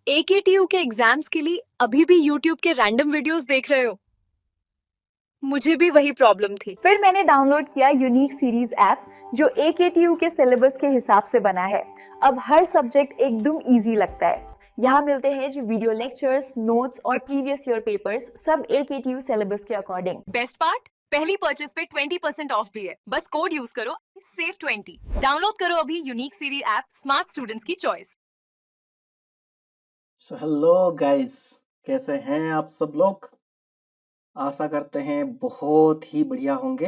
AKTU के exams के लिए अभी भी YouTube के रैंडम वीडियोस देख रहे हो? मुझे भी वही प्रॉब्लम थी। फिर मैंने डाउनलोड किया यूनिक सीरीज ऐप जो AKTU के सिलेबस के हिसाब से बना है। अब हर सब्जेक्ट एकदम इजी लगता है। यहाँ मिलते हैं जो वीडियो लेक्चर्स, नोट्स और प्रीवियस ईयर पेपर्स, सब AKTU सिलेबस के अकॉर्डिंग। बेस्ट पार्ट, पहली परचेज पे 20% ऑफ भी है। बस कोड यूज करो, सेव 20। डाउनलोड करो अभी unique series app, smart students की चॉइस। सो हेलो गाइस, कैसे हैं आप सब लोग? आशा करते हैं बहुत ही बढ़िया होंगे।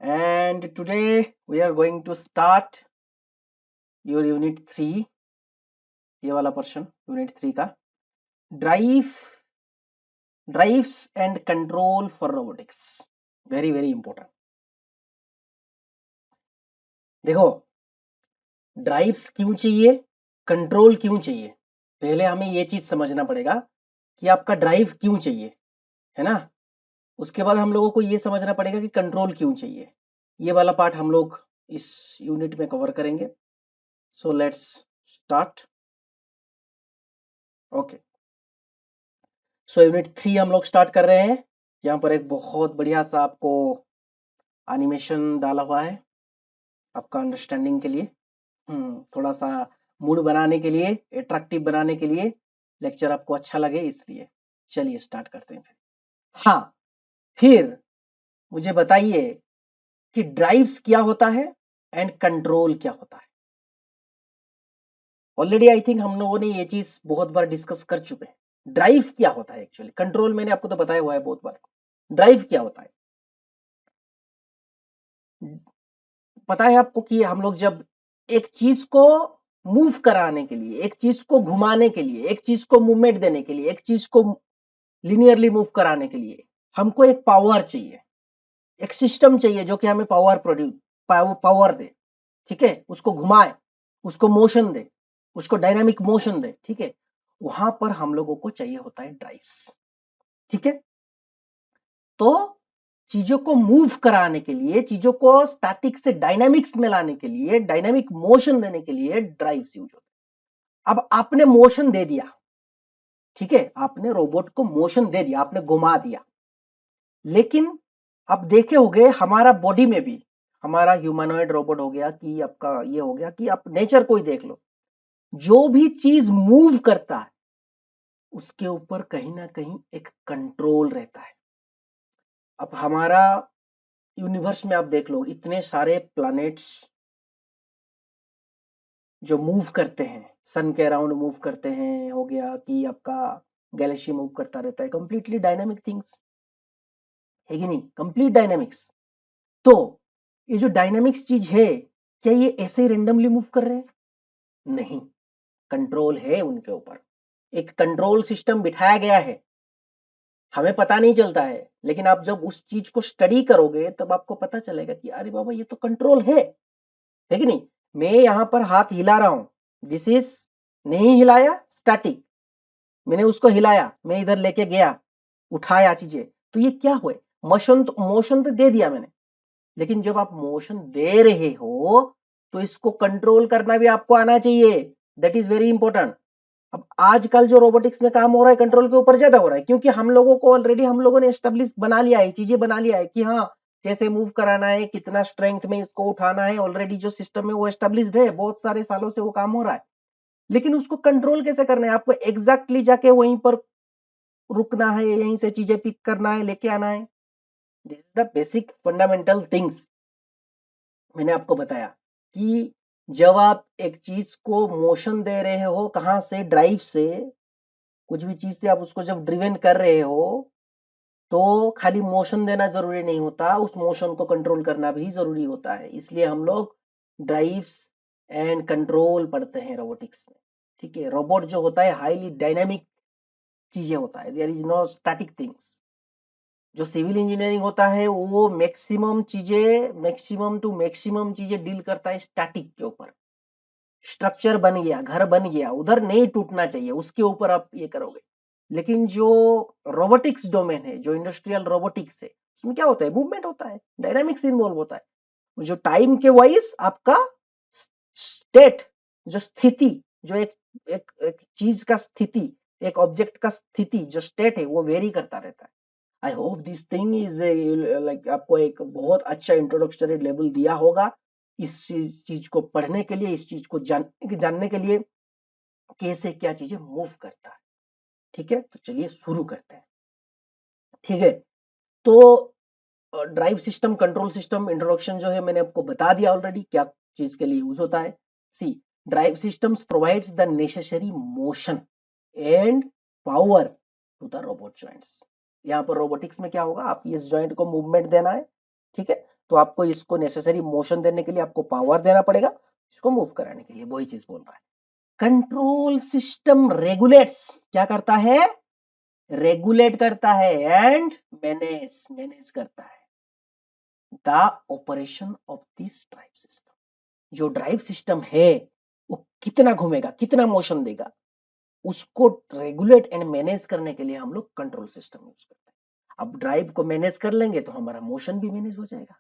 And today we are going to start your unit 3, ये वाला पर्सन यूनिट 3 का drives and control for robotics. Very very important. देखो, ड्राइव्स क्यों चाहिए, कंट्रोल क्यों चाहिए, पहले हमें ये चीज समझना पड़ेगा कि आपका ड्राइव क्यों चाहिए, है ना। उसके बाद हम लोगों को ये समझना पड़ेगा कि कंट्रोल क्यों चाहिए। ये वाला पार्ट हम लोग इस यूनिट में कवर करेंगे। So let's start. Okay, so unit 3 हम लोग स्टार्ट कर रहे हैं। यहाँ पर एक बहुत बढ़िया सा आपको एनिमेशन डाला हुआ है आपका अंडरस्टैंडिंग के लिए, थोड़ा सा मूड बनाने के लिए, अट्रैक्टिव बनाने के लिए, लेक्चर आपको अच्छा लगे इसलिए। चलिए स्टार्ट करते हैं फिर। हाँ, फिर मुझे बताइए कि ड्राइव्स क्या होता है एंड कंट्रोल क्या होता है। ऑलरेडी आई थिंक हम लोगों ने ये चीज बहुत बार डिस्कस कर चुके हैं। ड्राइव क्या होता है एक्चुअली, कंट्रोल मैंने आपको तो बताया हुआ है बहुत बार। ड्राइव क्या होता है पता है आपको कि हम लोग जब एक चीज को मूव कराने के लिए, एक चीज को घुमाने के लिए, एक चीज को मूवमेंट देने के लिए, एक चीज को लिनियरली मूव कराने के लिए हमको एक पावर चाहिए, एक सिस्टम चाहिए जो कि हमें पावर दे, ठीक है, उसको घुमाए, उसको मोशन दे, उसको डायनामिक मोशन दे, ठीक है। वहां पर हम लोगों को चाहिए होता है ड्राइव्स, ठीक है। तो चीजों को मूव कराने के लिए, चीजों को स्टैटिक से डायनामिक्स में लाने के लिए, डायनामिक मोशन देने के लिए ड्राइव्स यूज होते हैं। अब आपने मोशन दे दिया, ठीक है, आपने रोबोट को मोशन दे दिया, आपने घुमा दिया, लेकिन अब देखे होगे हमारा बॉडी में भी, हमारा ह्यूमनॉइड रोबोट हो गया कि आपका ये हो गया कि आप नेचर को ही देख लो, जो भी चीज मूव करता है उसके ऊपर कहीं ना कहीं एक कंट्रोल रहता है। अब हमारा यूनिवर्स में आप देख लो, इतने सारे प्लैनेट्स जो मूव करते हैं, सन के अराउंड मूव करते हैं, हो गया कि आपका गैलेक्सी मूव करता रहता है, कंप्लीटली डायनामिक थिंग्स है कि नहीं, कंप्लीट डायनामिक्स। तो ये जो डायनामिक्स चीज है, क्या ये ऐसे ही रेंडमली मूव कर रहे हैं? नहीं, कंट्रोल है उनके ऊपर, एक कंट्रोल सिस्टम बिठाया गया है। हमें पता नहीं चलता है, लेकिन आप जब उस चीज को स्टडी करोगे तब आपको पता चलेगा कि अरे बाबा ये तो कंट्रोल है कि नहीं। मैं यहां पर हाथ हिला रहा हूं, दिस इज नहीं हिलाया, स्टैटिक। मैंने उसको हिलाया, मैं इधर लेके गया, उठाया चीजें, तो ये क्या हुए, मोशन तो दे दिया मैंने। लेकिन जब आप मोशन दे रहे हो तो इसको कंट्रोल करना भी आपको आना चाहिए, दैट इज वेरी इंपॉर्टेंट। अब आजकल जो रोबोटिक्स में काम हो रहा है कंट्रोल के ऊपर ज्यादा हो रहा है, क्योंकि हम लोगों को ऑलरेडी हम लोगों ने एस्टेब्लिश बना लिया है, चीजें बना लिया है कि हाँ कैसे मूव कराना है, कितना स्ट्रेंथ में इसको उठाना है, ऑलरेडी जो सिस्टम है वो एस्टेब्लिश्ड है, बहुत सारे सालों से वो काम हो रहा है। लेकिन उसको कंट्रोल कैसे करना है, आपको एग्जैक्टली जाके वहीं पर रुकना है, यहीं से चीजें पिक करना है, लेके आना है। This is the basic fundamental things. मैंने आपको बताया कि जब आप एक चीज को मोशन दे रहे हो, कहां से, ड्राइव से, कुछ भी चीज से आप उसको जब ड्रिवन कर रहे हो तो खाली मोशन देना जरूरी नहीं होता, उस मोशन को कंट्रोल करना भी जरूरी होता है। इसलिए हम लोग ड्राइव्स एंड कंट्रोल पढ़ते हैं रोबोटिक्स में, ठीक है। रोबोट जो होता है हाईली डायनामिक चीजें होता है, there is no static things. जो सिविल इंजीनियरिंग होता है वो मैक्सिमम टू मैक्सिमम चीजें डील करता है स्टैटिक के ऊपर। स्ट्रक्चर बन गया, घर बन गया, उधर नहीं टूटना चाहिए, उसके ऊपर आप ये करोगे। लेकिन जो रोबोटिक्स डोमेन है, जो इंडस्ट्रियल रोबोटिक्स है, उसमें क्या होता है, मूवमेंट होता है, डायनामिक्स इन्वॉल्व होता है। जो टाइम के वाइज आपका स्टेट, जो स्थिति, जो एक एक एक चीज का स्थिति, एक ऑब्जेक्ट का स्थिति जो स्टेट है वो वेरी करता रहता है। I hope this thing is like आपको एक बहुत अच्छा इंट्रोडक्टरी लेवल दिया होगा इस चीज को पढ़ने के लिए, इस चीज को जानने के लिए कैसे क्या चीजें मूव करता है। ठीक है, तो चलिए शुरू करते हैं। ठीक है, तो drive system, control system introduction जो है मैंने आपको बता दिया ऑलरेडी क्या चीज के लिए यूज होता है। C, drive systems provides the necessary motion and power to the robot joints. यहाँ पर रोबोटिक्स में क्या होगा, आप इस जॉइंट को मूवमेंट देना है, ठीक है, तो आपको इसको नेसेसरी मोशन देने के लिए आपको पावर देना पड़ेगा, इसको मूव कराने के लिए, वही चीज बोल रहा है। कंट्रोल सिस्टम रेगुलेट्स, क्या करता है, रेगुलेट करता है एंड मैनेज करता है the operation of this drive system. जो ड्राइव सिस्टम है वो कितना घूमेगा, कितना मोशन देगा, उसको रेगुलेट एंड मैनेज करने के लिए हम लोग कंट्रोल सिस्टम यूज करते हैं। अब ड्राइव को मैनेज कर लेंगे तो हमारा मोशन भी मैनेज हो जाएगा,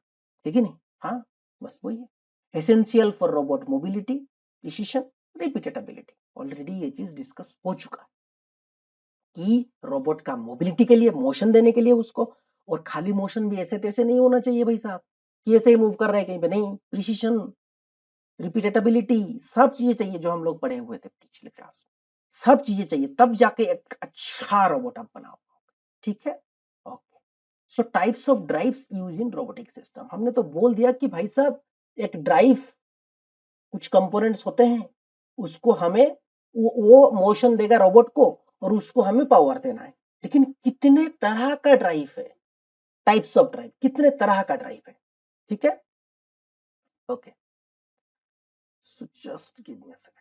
ठीक है नहीं? हाँ, बस वही है। Essential for robot mobility, precision, repeatability. Already ये चीज डिस्कस हो चुका है कि रोबोट का मोबिलिटी के लिए, मोशन देने के लिए उसको, और खाली मोशन भी ऐसे तैसे नहीं होना चाहिए भाई साहब कि ऐसे ही मूव कर रहे हैं कहीं पे, नहीं, प्रिसिशन, रिपीटेबिलिटी, सब चीजें चाहिए जो हम लोग पढ़े हुए थे पिछले क्लास में, सब चीजें चाहिए, तब जाके एक अच्छा रोबोट आप बनाओ। ठीक है, okay. So types of drives use in robotic system, हमने तो बोल दिया कि भाई साहब एक ड्राइव, कुछ कंपोनेंट्स होते हैं, उसको हमें वो मोशन देगा रोबोट को और उसको हमें पावर देना है। लेकिन कितने तरह का ड्राइव है, टाइप्स ऑफ ड्राइव, कितने तरह का ड्राइव है, ठीक है, okay. So just give me a second,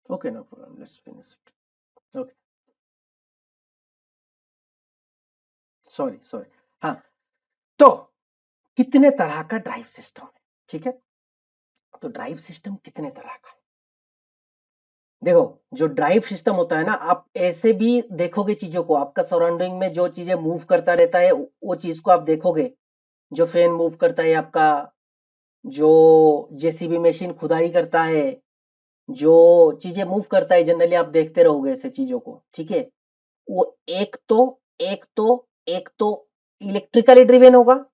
okay, no problem, let's finish it, okay, sorry, हाँ, तो कितने तरह का ड्राइव सिस्टम है, ठीक है, तो ड्राइव सिस्टम कितने तरह का है, देखो जो ड्राइव सिस्टम होता है ना, आप ऐसे भी देखोगे चीजों को, आपका सराउंडिंग में जो चीजें मूव करता रहता है वो चीज को आप देखोगे, जो फैन मूव करता है आपका, जो जेसीबी मशीन खुदाई करता है, जो चीजें मूव करता है जनरली आप देखते रहोगे ऐसे चीजों को, ठीक है, वो एक तो इलेक्ट्रिकली ड्रिवेन होगा,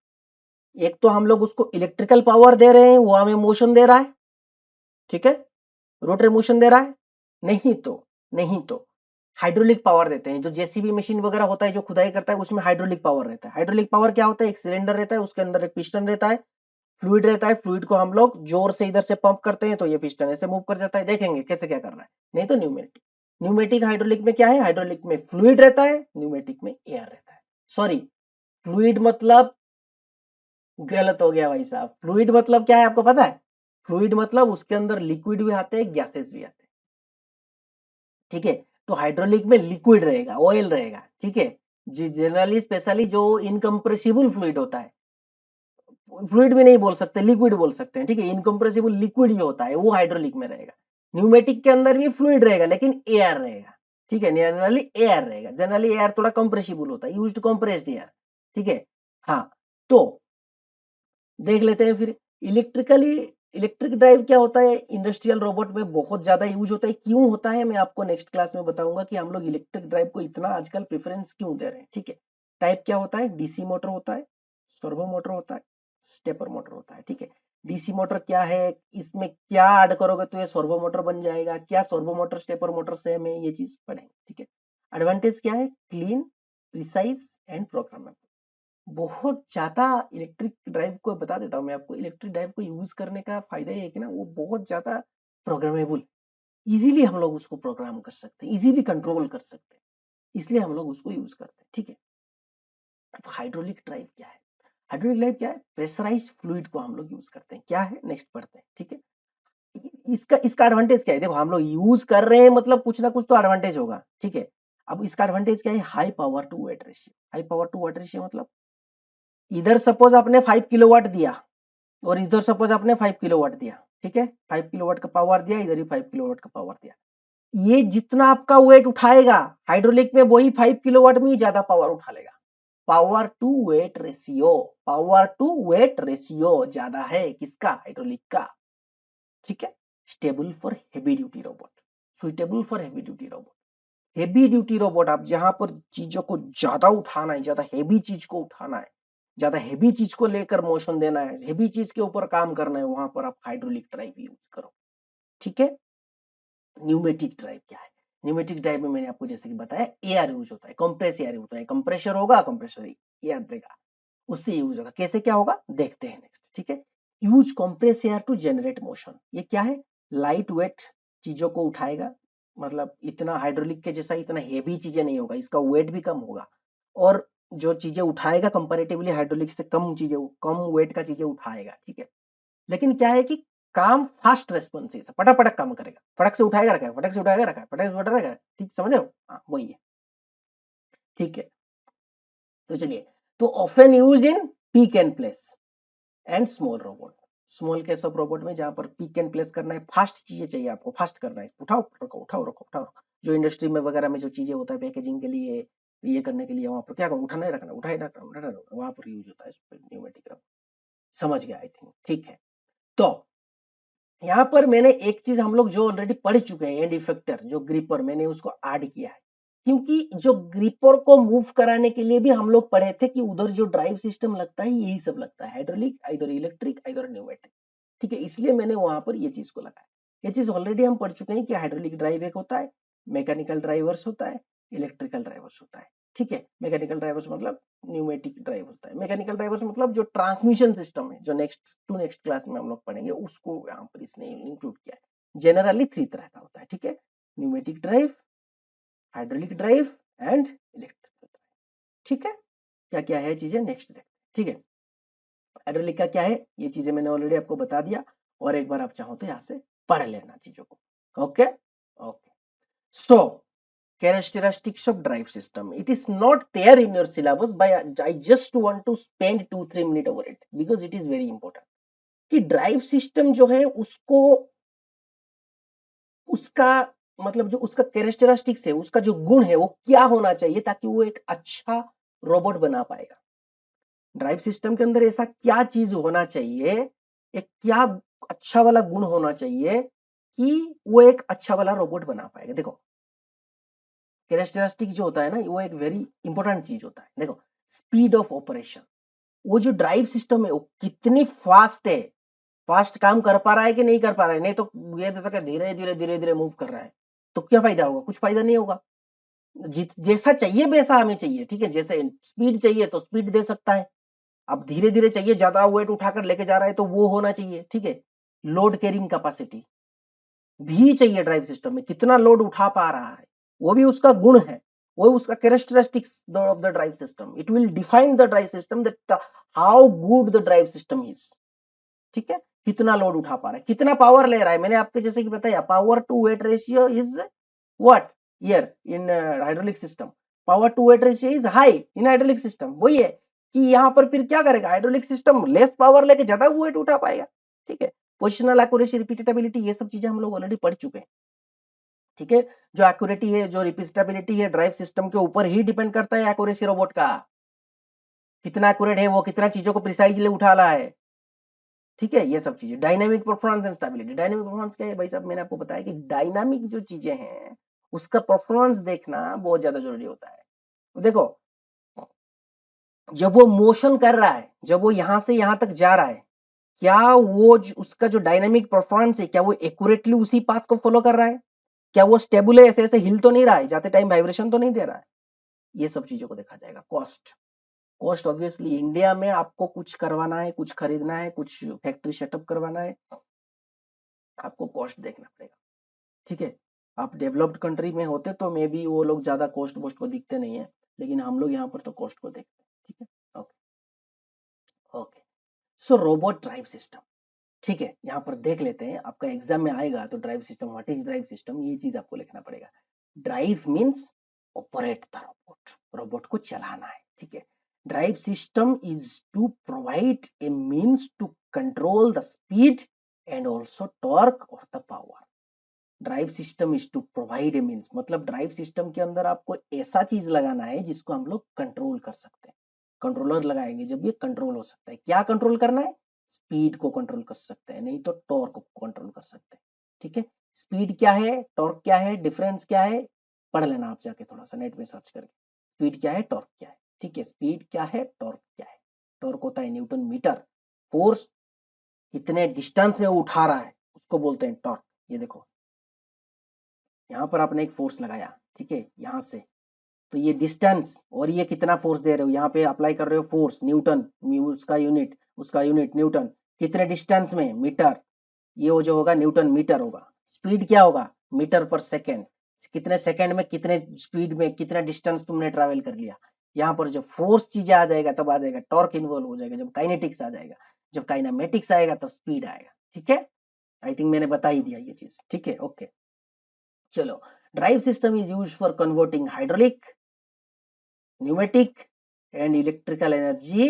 एक तो हम लोग उसको इलेक्ट्रिकल पावर दे रहे हैं, वो हमें मोशन दे रहा है, ठीक है, रोटरी मोशन दे रहा है, नहीं तो हाइड्रोलिक पावर देते हैं, जो जेसीबी मशीन वगैरह होता है जो खुदाई करता है उसमें हाइड्रोलिक पावर रहता है। हाइड्रोलिक पावर क्या होता है, एक सिलेंडर रहता है, उसके अंदर एक पिस्टन रहता है, फ्लूइड रहता है, फ्लूइड को हम लोग जोर से इधर से पंप करते हैं तो ये पिस्टन ऐसे मूव कर जाता है, देखेंगे कैसे क्या कर रहा है। नहीं तो न्यूमेटिक, न्यूमेटिक हाइड्रोलिक में क्या है, हाइड्रोलिक में फ्लूइड रहता है, न्यूमेटिक में एयर रहता है। सॉरी, फ्लूइड मतलब, गलत हो गया भाई साहब, फ्लूइड मतलब क्या है आपको पता है, फ्लूइड मतलब उसके अंदर लिक्विड भी आते हैं, गैसेस भी आते हैं, ठीक है, तो हाइड्रोलिक में लिक्विड रहेगा, ऑयल रहेगा, ठीक है, जनरली स्पेशली जो इनकम्प्रेसिबल फ्लूइड होता है, फ्लूइड भी नहीं बोल सकते, लिक्विड बोल सकते हैं, ठीक है, इनकम्प्रेसिबल लिक्विड जो होता है वो हाइड्रोलिक में रहेगा। न्यूमेटिक के अंदर भी फ्लूइड रहेगा लेकिन एयर रहेगा, ठीक है, जनरली एयर रहेगा, जनरली एयर थोड़ा कंप्रेसिबल होता है, यूज्ड कंप्रेस्ड एयर, ठीक है, हाँ, तो देख लेते हैं फिर इलेक्ट्रिक ड्राइव क्या होता है, इंडस्ट्रियल रोबोट में बहुत ज्यादा यूज होता है, क्यों होता है मैं आपको नेक्स्ट क्लास में बताऊंगा कि हम लोग इलेक्ट्रिक ड्राइव को इतना आजकल प्रेफरेंस क्यों दे रहे हैं, ठीक है। टाइप क्या होता है, डीसी मोटर होता है, सर्वो मोटर होता है, स्टेपर मोटर होता है, ठीक है। डीसी मोटर क्या है, इसमें क्या ऐड करोगे तो ये सर्वो मोटर बन जाएगा, क्या servo motor stepper motor same है, ये चीज पढ़ेंगे, ठीक है। एडवांटेज क्या है, क्लीन, प्रिसाइज एंड प्रोग्रामेबल। बहुत ज्यादा इलेक्ट्रिक ड्राइव को बता देता हूँ मैं आपको, इलेक्ट्रिक ड्राइव को यूज करने का फायदा ये है कि ना वो बहुत ज्यादा प्रोग्रामेबल, इजीली हम लोग उसको प्रोग्राम कर सकते हैं, इजीली कंट्रोल कर सकते हैं, इसलिए हम लोग उसको यूज करते हैं, ठीक है। अब हाइड्रोलिक ड्राइव क्या है, हाइड्रोलिक ड्राइव क्या है, प्रेशराइज्ड फ्लूइड को हम लोग यूज करते हैं, क्या है नेक्स्ट पढ़ते हैं, ठीक है। इसका एडवांटेज क्या है, देखो हम लोग यूज कर रहे हैं मतलब कुछ ना कुछ तो एडवांटेज होगा, ठीक है। अब इसका एडवांटेज क्या है, high power to weight ratio. High power to weight ratio मतलब इधर सपोज आपने 5 किलोवाट दिया और इधर सपोज आपने 5 किलोवाट दिया, ठीक है, 5 किलोवाट का पावर दिया, इधर ही 5 किलोवाट का पावर दिया, ये जितना आपका वेट उठाएगा हाइड्रोलिक में वही 5 किलोवाट में ही ज्यादा पावर उठा लेगा, power to weight ratio, power to weight ratio ज्यादा है किसका, हाइड्रोलिक का, ठीक है। Stable for heavy duty robot, suitable for heavy duty robot. Heavy duty robot, आप जहां पर चीजों को ज्यादा उठाना है, ज्यादा हेवी चीज को उठाना है, ज्यादा हेवी चीज को लेकर मोशन देना है, हेवी चीज के ऊपर काम करना है, वहां पर आप हाइड्रोलिक ड्राइव यूज करो, ठीक है। न्यूमेटिक ड्राइव क्या है, न्यूमेटिक ड्राइव में मैंने आपको जैसे कि बताया एयर यूज होता है, कंप्रेस एयर होता है, कंप्रेशर होगा, कंप्रेसर एयर देगा, उससे यूज होगा। कैसे क्या होगा देखते हैं नेक्स्ट, ठीक है। Use compress air to generate motion, ये क्या है, लाइट वेट चीजों को उठाएगा, मतलब इतना हाइड्रोलिक के जैसा इतना हेवी चीजें नहीं होगा, इसका वेट भी कम होगा, और जो चीजें उठाएगा कंपैरेटिवली हाइड्रोलिक से कम चीजें, कम वेट का चीजें उठाएगा, ठीक है। लेकिन क्या है कि काम फास्ट रेस्पॉन्सिव है, फटाफट काम करेगा, फटक से उठाएगा रखा है, फटक से उठाएगा रखा है, फटक से उठा रखा है, ठीक समझ रहे हो, हाँ वही है, ठीक है। तो चलिए, तो often used in pick and place and small robot, small case of robot में जहां पर पिक एंड प्लेस करना है, फास्ट चीजें चाहिए आपको, फास्ट करना है, उठाओ रखो, उठाओ रखो, उठाओ रखो, जो इंडस्ट्री में वगैरह में जो चीजें होता है पैकेजिंग के लिए, ये करने के लिए, वहां पर क्या करो, उठाना ही रखना, उठाए रखना, वहां पर यूज होता है न्यूमेटिक। समझ गया आई थिंक, ठीक है। तो यहाँ पर मैंने एक चीज हम लोग जो ऑलरेडी पढ़ चुके हैं, एंड इफेक्टर जो ग्रिपर, मैंने उसको ऐड किया है, क्योंकि जो ग्रिपर को मूव कराने के लिए भी हम लोग पढ़े थे कि उधर जो ड्राइव सिस्टम लगता है यही सब लगता है, हाइड्रोलिक, इधर इलेक्ट्रिक, इधर न्यूमेटिक, ठीक है। इसलिए मैंने वहां पर ये चीज को लगाया। ये चीज ऑलरेडी हम पढ़ चुके हैं कि हाइड्रोलिक ड्राइव एक होता है, मैकेनिकल ड्राइवर्स होता है, इलेक्ट्रिकल ड्राइवर्स होता है, ठीक है। मैकेनिकल ड्राइवर्स मतलब न्यूमेटिक ड्राइव होता है, मैकेनिकल ड्राइवर्स मतलब जो ट्रांसमिशन सिस्टम है, जो नेक्स्ट क्लास में हम लोग पढ़ेंगे, उसको यहाँ पर इसने इंक्लूड किया है। जनरली 3 तरह का होता है, ठीक है, pneumatic drive, hydraulic drive and electrical drive, ठीक है। क्या क्या है चीजें नेक्स्ट देखते हैं, ठीक है। हाइड्रोलिक का क्या है, ये चीजें मैंने ऑलरेडी आपको बता दिया, और एक बार आप चाहो तो यहाँ से पढ़ लेना चीजों को, okay okay. So characteristics of drive system, it is not there in your syllabus, but I just want to spend 2-3 minutes over it because it is very important कि ड्राइव सिस्टम जो है उसको, उसका मतलब जो उसका कैरेक्टरिस्टिक्स है, उसका जो गुण है वो क्या होना चाहिए ताकि वो एक अच्छा रोबोट बना पाएगा। ड्राइव सिस्टम के अंदर ऐसा क्या चीज होना चाहिए, एक क्या अच्छा वाला गुण होना चाहिए कि वो एक अच्छा वाला रोबोट बना पाएगा। देखो कैरेक्टरिस्टिक जो होता है ना, वो एक वेरी इंपॉर्टेंट चीज होता है। देखो स्पीड ऑफ ऑपरेशन, वो जो ड्राइव सिस्टम है वो कितनी फास्ट है, फास्ट काम कर पा रहा है कि नहीं कर पा रहा है, नहीं तो ये जैसा कि धीरे धीरे धीरे धीरे मूव कर रहा है, तो क्या फायदा होगा, कुछ फायदा नहीं होगा। जैसा चाहिए वैसा हमें चाहिए, ठीक है। जैसे स्पीड चाहिए तो स्पीड दे सकता है, अब धीरे धीरे चाहिए, ज्यादा वेट उठाकर लेके जा रहा है तो वो होना चाहिए, ठीक है। लोड कैरिंग कैपेसिटी भी चाहिए ड्राइव सिस्टम में, कितना लोड उठा पा रहा है वो भी उसका गुण है, वो उसका characteristics of the drive system, it will define the drive system that how good the drive system is, ठीक है। कितना लोड उठा पा रहा है, कितना पावर ले रहा है, मैंने आपके जैसे कि बताया power to weight ratio is what here in hydraulic system, power to weight ratio is high in hydraulic system. वही है कि यहाँ पर फिर क्या करेगा, हाइड्रोलिक सिस्टम लेस पावर लेके ज्यादा वेट उठा पाएगा, ठीक है। पोजिशनल एक्यूरेसी, रिपीटेबिलिटी, ये सब चीजें हम लोग ऑलरेडी पढ़ चुके हैं, ठीक है। जो एक्यूरेटी है, जो रिपीटेबिलिटी है, ड्राइव सिस्टम के ऊपर ही डिपेंड करता है एक्यूरेसी रोबोट का, कितना एक्यूरेट है वो, कितना चीजों को प्रिसाइजली उठा रहा है, ठीक है। ये सब चीजें dynamic performance and stability, dynamic performance क्या है भाई साहब, मैंने आपको बताया कि डायनामिक जो चीजें हैं उसका परफॉर्मेंस देखना बहुत ज्यादा जरूरी होता है। देखो जब वो मोशन कर रहा है, जब वो यहां से यहां तक जा रहा है, क्या वो उसका जो डायनामिक परफॉर्मेंस है, क्या वो एक्यूरेटली उसी पाथ को फॉलो कर रहा है, क्या वो स्टेबल है, ऐसे ऐसे हिल तो नहीं रहा है, जाते टाइम वाइब्रेशन तो नहीं दे रहा है, ये सब चीजों को देखा जाएगा। कॉस्ट, कॉस्ट ऑब्वियसली इंडिया में आपको कुछ करवाना है, कुछ खरीदना है, कुछ फैक्ट्री सेटअप करवाना है, आपको कॉस्ट देखना पड़ेगा, ठीक है। आप डेवलप्ड कंट्री में होते तो मे बी वो लोग ज्यादा कॉस्ट वोस्ट को दिखते नहीं है, लेकिन हम लोग यहाँ पर तो कॉस्ट को देखते हैं, ठीक है। Okay okay. So robot drive system, ठीक है। यहाँ पर देख लेते हैं, आपका एग्जाम में आएगा तो drive system, what is drive system, ये चीज आपको लिखना पड़ेगा। Drive means operate the robot, robot को चलाना है, ठीक है। Drive system is to provide a means to control the speed and also torque और the power. Drive system is to provide a means, मतलब ड्राइव सिस्टम के अंदर आपको ऐसा चीज लगाना है जिसको हम लोग कंट्रोल कर सकते हैं, कंट्रोलर लगाएंगे जब ये कंट्रोल हो सकता है। क्या कंट्रोल करना है? स्पीड को कंट्रोल कर सकते हैं, नहीं तो टॉर्क को कंट्रोल कर सकते हैं। ठीक है, स्पीड क्या है, टॉर्क क्या है, डिफरेंस क्या है, पढ़ लेना आप जाके थोड़ा सा नेट में सर्च करके। स्पीड क्या है, टॉर्क क्या है। ठीक है, स्पीड क्या है, टॉर्क क्या है। टॉर्क होता है न्यूटन मीटर, फोर्स कितने डिस्टेंस में वो उठा रहा है उसको बोलते हैं टॉर्क। ये देखो यहाँ पर आपने एक फोर्स लगाया, ठीक है, यहाँ से, तो ये डिस्टेंस और ये कितना फोर्स दे रहे हो, यहाँ पे अप्लाई कर रहे हो फोर्स न्यूटन, उसका यूनिट न्यूटन, कितने डिस्टेंस में, मीटर, ये वो जो होगा न्यूटन मीटर होगा। स्पीड क्या होगा, मीटर पर सेकेंड, कितने सेकेंड में कितने स्पीड में कितना डिस्टेंस तुमने ट्रैवल कर लिया। यहाँ पर जो फोर्स चीजें आ जाएगा तब आ जाएगा टॉर्क इन्वॉल्व हो जाएगा, जब काइनेटिक्स आ जाएगा, जब काइनेमेटिक्स आएगा तब स्पीड आएगा। ठीक है, आई थिंक मैंने बता ही दिया ये चीज। ठीक है, ओके, चलो। Drive system is used for converting hydraulic, pneumatic and electrical energy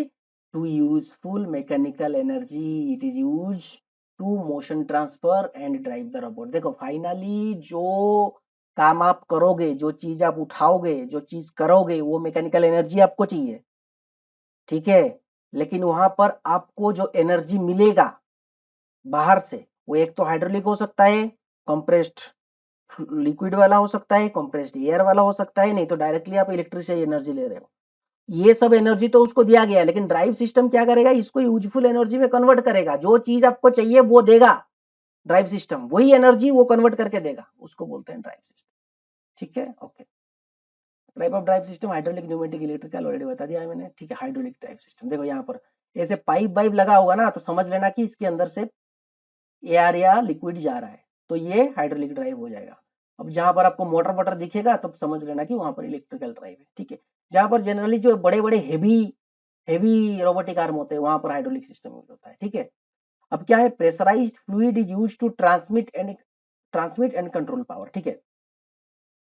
to useful mechanical energy. It is used to motion transfer and drive the robot. देखो फाइनली जो काम आप करोगे, जो चीज आप उठाओगे, जो चीज करोगे, वो मैकेनिकल एनर्जी आपको चाहिए। ठीक है, लेकिन वहां पर आपको जो एनर्जी मिलेगा बाहर से, वो एक तो हाइड्रोलिक हो सकता है, कंप्रेस्ड लिक्विड वाला हो सकता है, कंप्रेस्ड एयर वाला हो सकता है, नहीं तो डायरेक्टली आप इलेक्ट्रिक से एनर्जी ले रहे हो। ये सब एनर्जी तो उसको दिया गया है, लेकिन ड्राइव सिस्टम क्या करेगा, इसको यूजफुल एनर्जी में कन्वर्ट करेगा। जो चीज आपको चाहिए वो देगा ड्राइव सिस्टम, वही एनर्जी वो कन्वर्ट करके देगा, उसको बोलते हैं ड्राइव सिस्टम। ठीक है, okay. Type of drive system hydraulic, pneumatic, electrical, already बता दिया है मैंने। ठीक है, हाइड्रोलिक ड्राइव सिस्टम, देखो यहाँ पर ऐसे पाइप वाइप लगा होगा ना, तो समझ लेना कि इसके अंदर से एयर या लिक्विड जा रहा है, तो ये हाइड्रोलिक ड्राइव हो जाएगा। अब जहां पर आपको मोटर वोटर दिखेगा तब समझ लेना कि वहां पर इलेक्ट्रिकल ड्राइव है। ठीक है, जहां पर जनरली जो बड़े बड़े हेवी रोबोटिक आर्म होते हैं वहां पर हाइड्रोलिक सिस्टम यूज होता है। ठीक है, अब क्या है, pressurized fluid is use to transmit and control power. ठीक है,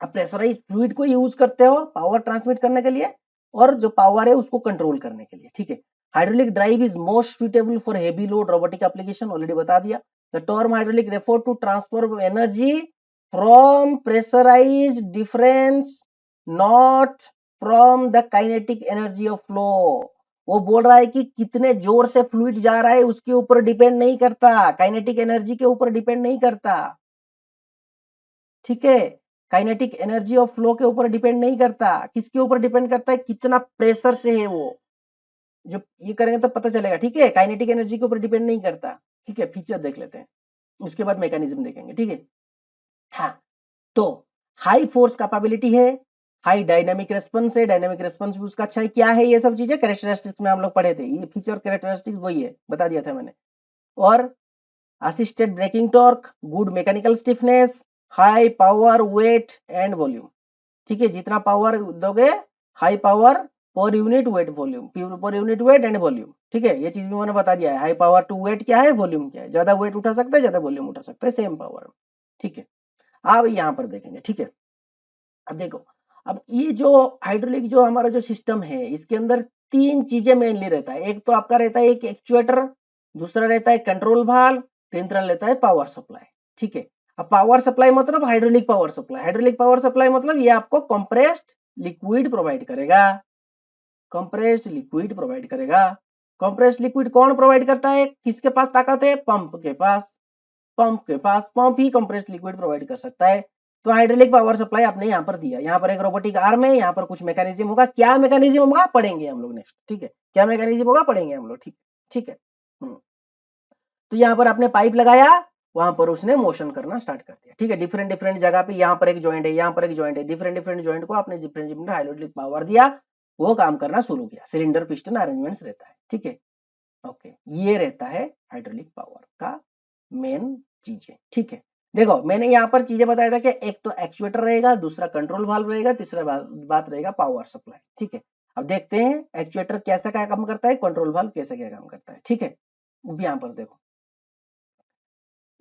अब प्रेशराइज्ड फ्लूइड को यूज करते हो पावर ट्रांसमिट करने के लिए, और जो पावर है उसको कंट्रोल करने के लिए। ठीक है, hydraulic drive is most suitable for heavy load robotic application, already बता दिया। The term hydraulic refer to transfer energy from pressurized difference, not from the kinetic energy of flow. वो बोल रहा है कि कितने जोर से फ्लूइड जा रहा है उसके ऊपर डिपेंड नहीं करता, काइनेटिक एनर्जी के ऊपर डिपेंड नहीं करता। ठीक है, काइनेटिक एनर्जी ऑफ फ्लो के ऊपर डिपेंड नहीं करता, किसके ऊपर डिपेंड करता है, कितना प्रेशर से है वो। जब ये करेंगे तो पता चलेगा। ठीक है, काइनेटिक एनर्जी के ऊपर डिपेंड नहीं करता। ठीक है, फीचर देख लेते हैं, उसके बाद मैकेनिज्म देखेंगे। ठीक है, हाँ, तो हाई फोर्स कैपेबिलिटी है, हाई डायनामिक रेस्पॉन्स है, डायनामिक रेस्पॉन्स भी उसका अच्छा है। क्या है ये सब चीजें, कैरेक्टरिस्टिक्स में हम लोग पढ़े थे, ये फीचर कैरेक्टरिस्टिक्स वही है, बता दिया था मैंने। और assisted braking torque, good mechanical stiffness, high power, weight and volume. ठीक है, जितना पावर दोगे, high power per unit weight volume, per unit weight and volume. ठीक है, ये चीज भी मैंने बता दिया है, हाई पावर टू वेट क्या है, वॉल्यूम क्या है, ज्यादा वेट उठा सकता है, ज्यादा वॉल्यूम उठा सकता है, सेम पावर। ठीक है, अब यहाँ पर देखेंगे। ठीक है, अब देखो, अब ये जो हाइड्रोलिक जो हमारा जो सिस्टम है, इसके अंदर तीन चीजें मेनली रहता है। एक तो आपका रहता है एक एक्चुएटर, दूसरा रहता है कंट्रोल वाल्व, तीसरा रहता है पावर सप्लाई। ठीक है, अब पावर सप्लाई मतलब hydraulic power supply, hydraulic power supply मतलब ये आपको कंप्रेस्ड लिक्विड प्रोवाइड करेगा, कंप्रेस्ड लिक्विड प्रोवाइड करेगा। कंप्रेस्ड लिक्विड कौन प्रोवाइड करता है, किसके पास ताकत है, पंप के पास, पंप ही कंप्रेस्ड लिक्विड प्रोवाइड कर सकता है। तो हाइड्रोलिक पावर सप्लाई आपने यहाँ पर दिया, यहाँ पर एक रोबोटिक आर्म है, यहाँ पर कुछ मैकेनिज्म होगा, क्या मैकेनिज्म होगा पढ़ेंगे हम लोग नेक्स्ट। ठीक है, क्या मैकेनिज्म होगा पढ़ेंगे हम लोग। ठीक, ठीक है। तो यहाँ पर आपने पाइप लगाया, वहां पर उसने मोशन करना स्टार्ट कर दिया। ठीक है, डिफरेंट डिफरेंट जगह पे, यहाँ पर एक जॉइंट है, यहाँ पर एक जॉइंट है, डिफरेंट डिफरेंट जॉइंट को आपने डिफरेंट डिफरेंट हाइड्रोलिक पावर दिया, वो काम करना शुरू किया। सिलेंडर पिस्टन अरेंजमेंट्स रहता है। ठीक है, ओके, ये रहता है हाइड्रोलिक पावर का मेन चीजें। ठीक है, देखो मैंने यहाँ पर चीजें बताया था कि एक तो एक्चुएटर रहेगा, दूसरा कंट्रोल वाल्व रहेगा, तीसरा बात रहेगा पावर सप्लाई। ठीक है, अब देखते हैं एक्चुएटर कैसा क्या काम करता है, कंट्रोल वाल्व कैसा क्या काम करता है। ठीक है, अब यहाँ पर देखो,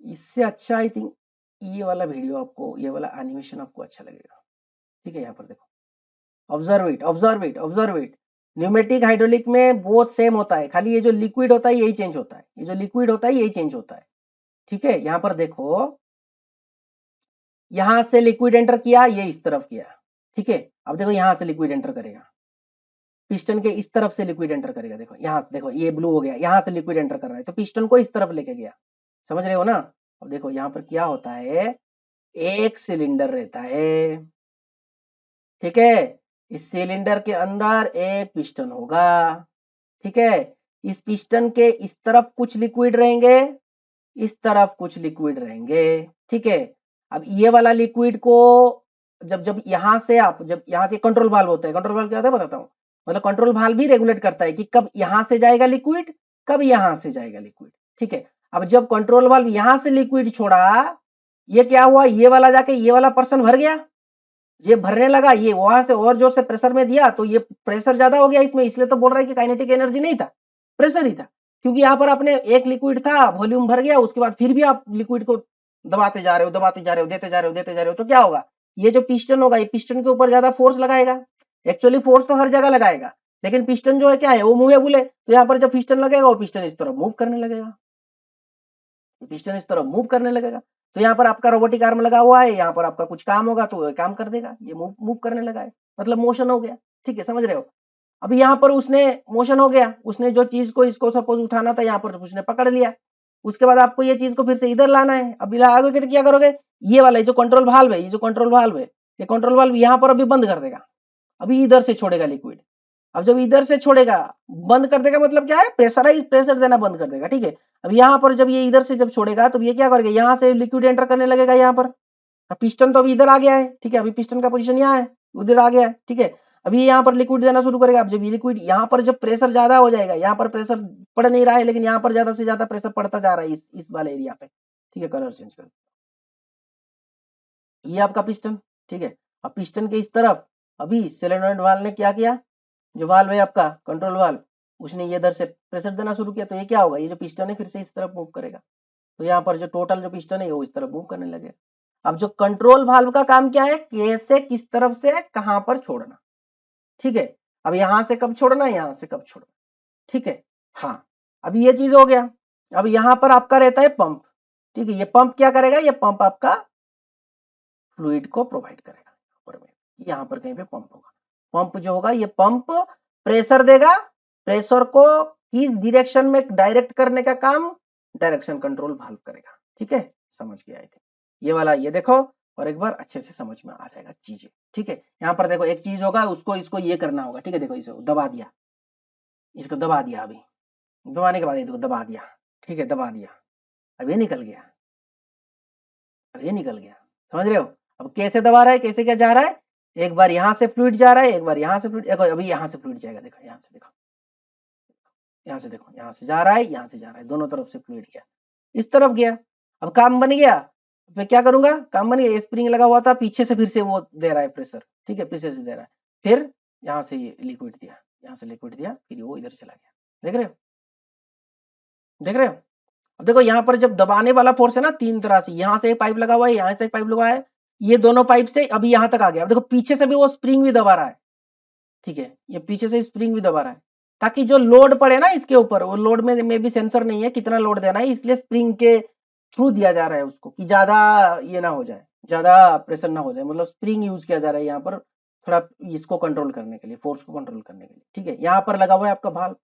इससे अच्छा आई थिंक ये वाला वीडियो आपको, ये वाला एनिमेशन आपको अच्छा लगेगा। ठीक है, यहाँ पर देखो, observe it, observe it, observe it. Pneumatic hydraulic में बहुत सेम होता है, खाली ये जो लिक्विड होता है यही चेंज होता है, ये जो लिक्विड होता है यही चेंज होता है। ठीक है, यहाँ पर देखो, यहां से लिक्विड एंटर किया, ये इस तरफ किया। ठीक है, अब देखो यहां से लिक्विड एंटर करेगा, पिस्टन के इस तरफ से लिक्विड एंटर करेगा। देखो यहाँ, देखो ये ब्लू हो गया, यहाँ से लिक्विड एंटर कर रहा है तो पिस्टन को इस तरफ लेके गया, समझ रहे हो ना। अब देखो यहाँ पर क्या होता है, एक सिलेंडर रहता है, ठीक है, इस सिलेंडर के अंदर एक पिस्टन होगा, ठीक है, इस पिस्टन के इस तरफ कुछ लिक्विड रहेंगे, इस तरफ कुछ लिक्विड रहेंगे, ठीक है। अब ये वाला लिक्विड को जब जब यहां से आप, जब यहां से कंट्रोल वाल्व होता है, कंट्रोल वाल्व क्या होता है बताता हूँ, मतलब कंट्रोल वाल्व भी रेगुलेट करता है कि कब यहां से जाएगा लिक्विड, कब यहां से जाएगा लिक्विड, ठीक है। अब जब कंट्रोल वाल्व यहां से लिक्विड छोड़ा, ये क्या हुआ, ये वाला जाके ये वाला पर्सन भर गया, ये भरने लगा, ये वहां से और जोर से प्रेशर में दिया तो ये प्रेशर ज्यादा हो गया इसमें, इसलिए तो बोल रहा है कि काइनेटिक एनर्जी नहीं था, प्रेशर ही था, क्योंकि यहाँ पर आपने एक लिक्विड था, वॉल्यूम भर गया, उसके बाद फिर भी आप लिक्विड को दबाते जा रहे हो, दबाते जा रहे हो, देते जा रहे हो, देते जा रहे हो, तो क्या होगा, ये जो पिस्टन होगा, ये पिस्टन के ऊपर ज्यादा फोर्स लगाएगा। एक्चुअली फोर्स तो हर जगह लगाएगा, लेकिन पिस्टन जो है क्या है, वो मूवेबल है, तो यहाँ पर जब पिस्टन लगेगा वो पिस्टन इस तरफ मूव करने लगेगा, पिस्टन इस तरफ मूव करने लगेगा। तो यहाँ पर आपका रोबोटिक आर्म लगा हुआ है, यहाँ पर आपका कुछ काम होगा तो काम कर देगा, ये मूव मूव करने लगा है, मतलब मोशन हो गया, ठीक है, समझ रहे हो। अभी यहाँ पर उसने मोशन हो गया, उसने जो चीज को, इसको सपोज उठाना था, यहाँ पर उसने पकड़ लिया, उसके बाद आपको ये चीज को फिर से इधर लाना है। अभी लाओगे तो क्या करोगे, ये वाला जो कंट्रोल वाल्व है, ये जो कंट्रोल वाल्व है, ये कंट्रोल वाल्व यहाँ पर अभी बंद कर देगा, अभी इधर से छोड़ेगा लिक्विड। अब जब इधर से छोड़ेगा, बंद कर देगा मतलब क्या है, प्रेशराइज, प्रेशर देना बंद कर देगा, ठीक है। अब यहाँ पर जब ये इधर से जब छोड़ेगा तो ये क्या करेगा, यहाँ से लिक्विड एंटर करने लगेगा यहाँ पर। अब पिस्टन तो अभी इधर आ गया है, ठीक है, अभी पिस्टन का पोजीशन यहाँ है, उधर आ गया है, ठीक है। अभी यहाँ पर लिक्विड देना शुरू करेगा। अब जब ये लिक्विड यहाँ पर जब प्रेशर ज्यादा हो जाएगा, यहाँ पर प्रेशर पड़ नहीं रहा है, लेकिन यहाँ पर ज्यादा से ज्यादा प्रेशर पड़ता जा रहा है इस वाले एरिया पे, ठीक है। कलर चेंज कर, ये आपका पिस्टन, ठीक है। अब पिस्टन के इस तरफ अभी सोलेनॉइड वाल्व ने क्या किया, जो वाल्व है आपका कंट्रोल वाल्व, उसने ये इधर से प्रेशर देना शुरू किया, तो ये क्या होगा, ये जो पिस्टन है फिर से इस तरफ मूव करेगा, तो यहाँ पर जो टोटल जो पिस्टन है वो इस तरफ मूव करने लगेगा। अब जो कंट्रोल वाल्व का काम क्या है, कैसे, किस तरफ से कहां पर छोड़ना, ठीक है। अब यहां से कब छोड़ना, यहां से कब छोड़ना, ठीक है। हाँ, अभी ये चीज हो गया। अब यहाँ पर आपका रहता है पंप, ठीक है, ये पंप क्या करेगा, ये पंप आपका फ्लूइड को प्रोवाइड करेगा, यहाँ पर कहीं पे पंप होगा, पंप जो होगा, ये पंप प्रेशर देगा, प्रेशर को किस डायरेक्शन में डायरेक्ट करने का काम डायरेक्शन कंट्रोल वाल्व करेगा, ठीक है। समझ गया थे ये वाला, ये देखो और एक बार अच्छे से समझ में आ जाएगा चीजें, ठीक है। यहाँ पर देखो एक चीज होगा, उसको इसको ये करना होगा, ठीक है, देखो इसे दबा दिया, इसको दबा दिया, अभी दबाने के बाद देखो दबा दिया, ठीक है, दबा दिया, अब ये निकल गया, अब ये निकल गया, समझ रहे हो। अब कैसे दबा रहा है, कैसे क्या जा रहा है, एक बार यहाँ से फ्लूइड जा रहा है, एक बार यहाँ से फ्लूइड, अभी यहाँ से फ्लूइड जाएगा, देखो यहाँ से, देखो यहाँ से, देखो यहाँ से जा रहा है, यहाँ से जा रहा है, दोनों तरफ से फ्लूइड गया, इस तरफ गया। अब काम बन गया, मैं क्या करूंगा, काम बन गया, स्प्रिंग लगा हुआ था, पीछे से फिर से वो दे रहा है प्रेशर, ठीक है, पीछे से दे रहा है, फिर यहाँ से ये लिक्विड दिया, यहाँ से लिक्विड दिया, फिर वो इधर चला गया, देख रहे हो, देख रहे हो। अब देखो यहाँ पर जब दबाने वाला फोर्स है ना, तीन तरह से, यहाँ से एक पाइप लगा हुआ है, यहाँ से एक पाइप लगा है, ये दोनों पाइप से अभी यहाँ तक आ गया। अब देखो पीछे से भी वो स्प्रिंग भी दबा रहा है, ठीक है, ये पीछे से स्प्रिंग भी दबा रहा है, ताकि जो लोड पड़े ना इसके ऊपर, वो लोड में भी सेंसर नहीं है कितना लोड देना है, इसलिए स्प्रिंग के थ्रू दिया जा रहा है उसको, कि ज्यादा ये ना हो जाए, ज्यादा प्रेशर ना हो जाए, मतलब स्प्रिंग यूज किया जा रहा है यहाँ पर थोड़ा इसको कंट्रोल करने के लिए, फोर्स को कंट्रोल करने के लिए, ठीक है। यहाँ पर लगा हुआ है आपका भाल्व,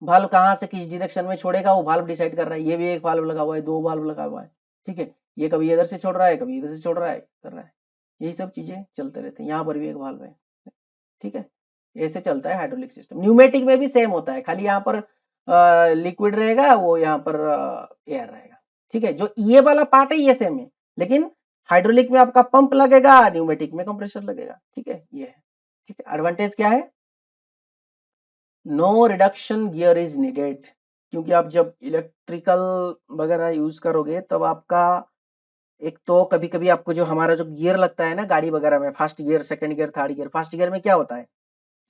भाल्व कहाँ से किस डायरेक्शन में छोड़ेगा वो भाल्व डिसाइड कर रहा है। ये भी एक भाल्व लगा हुआ है, दो भाल्व लगा हुआ है, ठीक है, ये कभी इधर से छोड़ रहा है, कभी इधर से छोड़ रहा है, कर रहा है, यही सब चीजें चलते रहते हैं। यहाँ पर भी एक भाल्व है, ठीक है, ऐसे चलता है हाइड्रोलिक सिस्टम। न्यूमेटिक में भी सेम होता है, खाली यहाँ पर लिक्विड रहेगा, वो यहाँ पर एयर रहेगा, ठीक है। जो ये वाला पार्ट है ये सेम है, लेकिन हाइड्रोलिक में आपका पंप लगेगा, न्यूमेटिक में कंप्रेसर लगेगा, ठीक है, ये है, ठीक है। एडवांटेज क्या है, no reduction gear is needed, क्योंकि आप जब इलेक्ट्रिकल वगैरह यूज करोगे तब आपका एक तो कभी कभी आपको जो हमारा जो गियर लगता है ना गाड़ी वगैरह में, first gear, second gear, third gear, first gear में क्या होता है,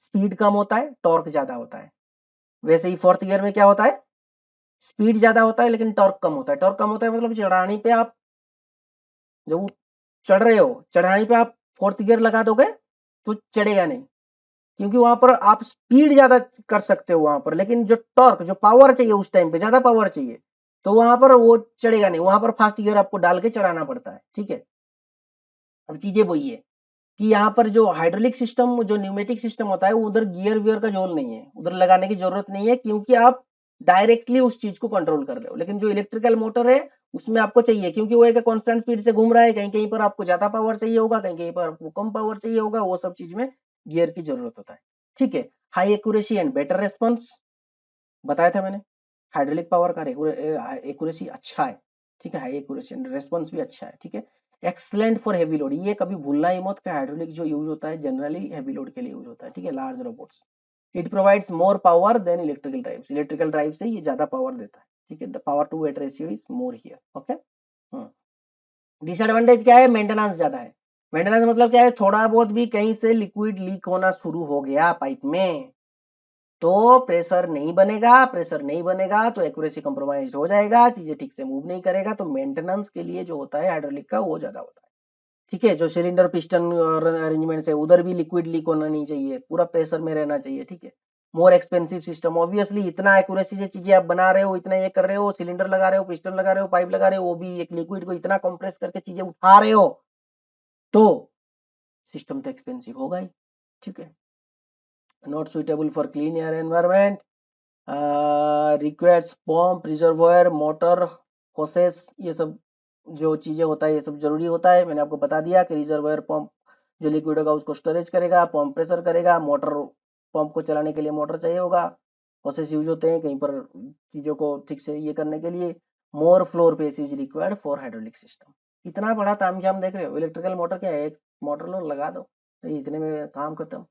स्पीड कम होता है, टॉर्क ज्यादा होता है। वैसे ही फोर्थ गियर में क्या होता है, स्पीड ज्यादा होता है लेकिन टॉर्क कम होता है। टॉर्क कम होता है मतलब चढ़ानी पे आप जब चढ़ रहे हो, चढ़ानी पे आप फोर्थ गियर लगा दोगे तो चढ़ेगा नहीं, क्योंकि वहां पर आप स्पीड ज्यादा कर सकते हो वहां पर, लेकिन जो टॉर्क, जो पावर चाहिए उस टाइम पे, ज्यादा पावर चाहिए, तो वहां पर वो चढ़ेगा नहीं, वहां पर फास्ट गियर आपको डाल के चढ़ाना पड़ता है, ठीक है। अब चीजें वही है, कि यहाँ पर जो हाइड्रोलिक सिस्टम, जो न्यूमेटिक सिस्टम होता है, वो उधर गियर वियर का झोल नहीं है, उधर लगाने की जरूरत नहीं है, क्योंकि आप डायरेक्टली उस चीज को कंट्रोल कर रहे हो। लेकिन जो इलेक्ट्रिकल मोटर है उसमें आपको चाहिए, क्योंकि वो एक कांस्टेंट स्पीड से घूम रहा है, कहीं कहीं पर आपको ज्यादा पावर चाहिए होगा, कहीं कहीं पर आपको कम पावर चाहिए होगा, वो सब चीज में गियर की जरूरत होता है। ठीक है, high accuracy and better response बताया था मैंने। हाइड्रोलिक पावर का एक्यूरेसी अच्छा है, ठीक है, हाई एक्यूरेसी एंड रेस्पॉन्स भी अच्छा है। ठीक है, एक्सलेंट फॉर हेवी लोड, ये कभी भूलना ही मत कि हाइड्रोलिक जो यूज होता है जनरली हेवी लोड के लिए यूज होता है। ठीक है, large robots. It provides more power than electrical drives, electrical drive से ये ज्यादा पावर देता है। ठीक है, the power to weight ratio is more here. Okay, disadvantage क्या है? मेंटेनेंस ज्यादा है। मेंटेनेंस मतलब क्या है? थोड़ा बहुत भी कहीं से लिक्विड लीक होना शुरू हो गया पाइप में, तो प्रेशर नहीं बनेगा, प्रेशर नहीं बनेगा तो एक्यूरेसी कंप्रोमाइज हो जाएगा, चीजें ठीक से मूव नहीं करेगा। तो मेंटेनेंस के लिए जो होता है हाइड्रोलिक का, वो ज्यादा होता है। ठीक है, जो सिलेंडर पिस्टन और अरेंजमेंट है, उधर भी लिक्विड लीक होना नहीं चाहिए, पूरा प्रेशर में रहना चाहिए। ठीक है, मोर एक्सपेंसिव सिस्टम, ऑब्वियसली इतना एक्यूरेसी से चीजें आप बना रहे हो, इतना ये कर रहे हो, सिलेंडर लगा रहे हो, पिस्टन लगा रहे हो, पाइप लगा रहे हो, वो भी एक लिक्विड को इतना कंप्रेस करके चीजें उठा रहे हो, तो सिस्टम तो एक्सपेंसिव होगा ही। ठीक है, not suitable for clean air environment, requires pump, reservoir, motor, hoses, ये सब जो चीजें होता है, ये सब जरूरी होता है। मैंने आपको बता दिया कि रिजर्वायर पंप जो लिक्विड होगा उसको स्टोरेज करेगा, पंप प्रेशर करेगा, मोटर पंप को चलाने के लिए मोटर चाहिए होगा, होसेस यूज होते हैं कहीं पर चीजों को ठीक से ये करने के लिए। More floor space is required for hydraulic system. इतना बड़ा तामझाम देख रहे हो? इलेक्ट्रिकल मोटर क्या है, एक मोटर लो लगा दो, तो इतने में काम खत्म,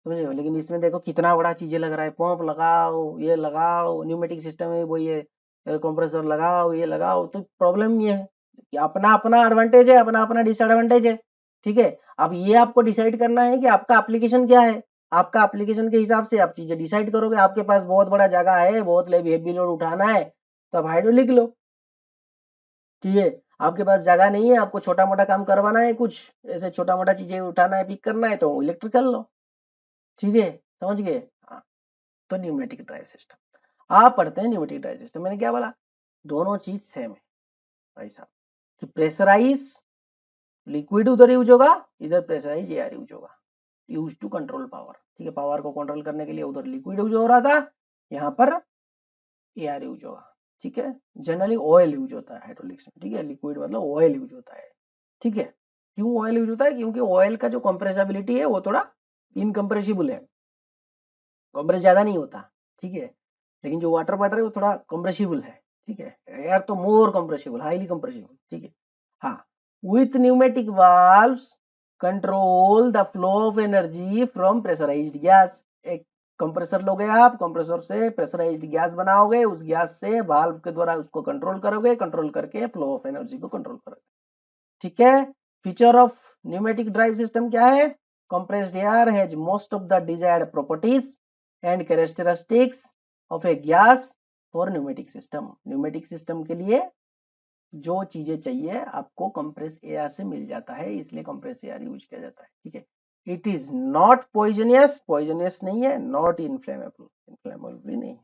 समझे हो? लेकिन इसमें देखो कितना बड़ा चीजें लग रहा है, पंप लगाओ, ये लगाओ, न्यूमेटिक सिस्टम है वो, ये कंप्रेसर लगाओ, ये लगाओ। तो प्रॉब्लम ये है कि अपना अपना एडवांटेज है, अपना अपना डिसएडवांटेज है। ठीक है, अब ये आपको डिसाइड करना है कि आपका एप्लीकेशन क्या है। आपका एप्लीकेशन के हिसाब से आप चीजें डिसाइड करोगे। आपके पास बहुत बड़ा जगह है, बहुत हेवी लोड उठाना है, तो आप हाइड्रोलिक लो। ठीक है, आपके पास जगह नहीं है, आपको छोटा मोटा काम करवाना है, कुछ ऐसे छोटा मोटा चीजें उठाना है, पिक करना है, तो इलेक्ट्रिकल लो। ठीक है, समझ गए? हाँ, तो न्यूमेटिक ड्राइव सिस्टम आप पढ़ते हैं। न्यूमेटिक ड्राइव सिस्टम मैंने क्या बोला? दोनों चीज सेम है भाई साहब, कि प्रेशराइज लिक्विड उधर यूज होगा, इधर प्रेशराइज एयर यूज होगा, यूज टू कंट्रोल पावर। ठीक है, पावर को कंट्रोल करने के लिए उधर लिक्विड यूज हो रहा था, यहाँ पर एयर यूज होगा। ठीक है, जनरली ऑयल यूज होता है हाइड्रोलिक्स में। ठीक है, लिक्विड मतलब ऑयल यूज होता है। ठीक है, क्यों ऑयल यूज होता है? क्योंकि ऑयल का जो कंप्रेसिबिलिटी है वो थोड़ा इनकम्प्रेसिबल है, कंप्रेस ज्यादा नहीं होता। ठीक है, लेकिन जो वाटर है वो थोड़ा कंप्रेसिबल है। ठीक है, एयर तो मोर कंप्रेसिबल, हाईली कंप्रेसिबल। ठीक है, हाँ, with pneumatic valves control the flow of energy from pressurized gas. एक कंप्रेसर लोगे आप, कंप्रेसर से प्रेशराइज्ड गैस बनाओगे, उस गैस से वाल्व के द्वारा उसको कंट्रोल करोगे, कंट्रोल करके फ्लो ऑफ एनर्जी को कंट्रोल करोगे। ठीक है, feature of pneumatic drive system क्या है? compressed air has most of the desired properties and characteristics of a gas for pneumatic system। Pneumatic system के लिए जो चीजें चाहिए आपको कंप्रेस एयर से मिल जाता है, इसलिए कंप्रेस एयर यूज किया जाता है। ठीक है, it is not poisonous, poisonous नहीं है, नॉट इनफ्लेमेबल, इनफ्लेमेबल भी नहीं है।